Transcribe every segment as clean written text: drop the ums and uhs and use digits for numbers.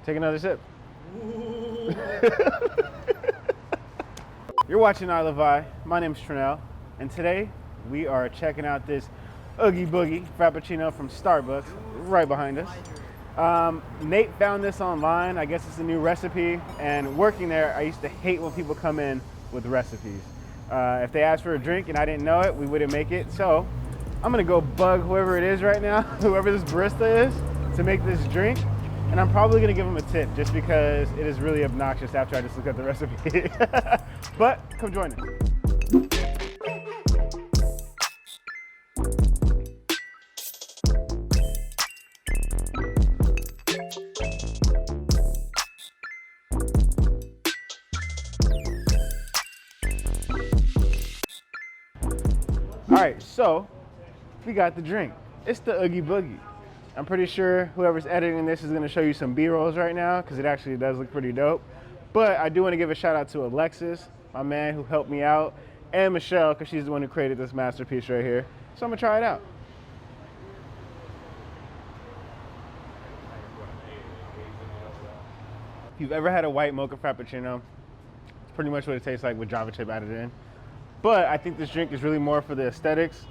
Take another sip. You're watching I Love I. My name's Trinell, and today we are checking out this Oogie Boogie Frappuccino from Starbucks, right behind us. Nate found this online. I guess it's a new recipe, and working there, I used to hate when people come in with recipes. If they asked for a drink and I didn't know it, we wouldn't make it. So I'm gonna go bug whoever it is right now, whoever this barista is, to make this drink. And I'm probably gonna give him a tip just because it is really obnoxious after I just looked at the recipe. But come join us. All right, so we got the drink. It's the Oogie Boogie. I'm pretty sure whoever's editing this is gonna show you some B-rolls right now because it actually does look pretty dope. But I do wanna give a shout out to Alexis, my man who helped me out, and Michelle, because she's the one who created this masterpiece right here. So I'm gonna try it out. If you've ever had a white mocha Frappuccino, it's pretty much what it tastes like with Java chip added in. But I think this drink is really more for the aesthetics,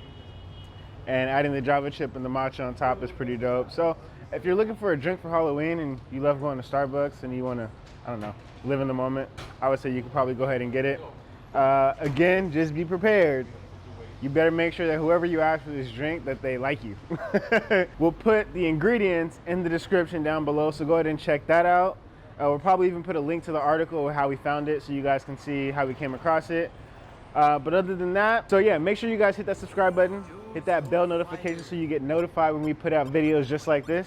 and adding the Java chip and the matcha on top is pretty dope. So if you're looking for a drink for Halloween and you love going to Starbucks and you want to, I don't know, live in the moment, I would say you could probably go ahead and get it. Again, just be prepared. You better make sure that whoever you ask for this drink, that they like you. We'll put the ingredients in the description down below, so go ahead and check that out. We'll probably even put a link to the article of how we found it so you guys can see how we came across it. But other than that, so yeah, make sure you guys hit that subscribe button, hit that bell notification so you get notified when we put out videos just like this.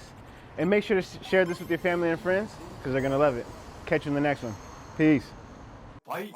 And make sure to share this with your family and friends because they're gonna love it. Catch you in the next one. Peace. Bye.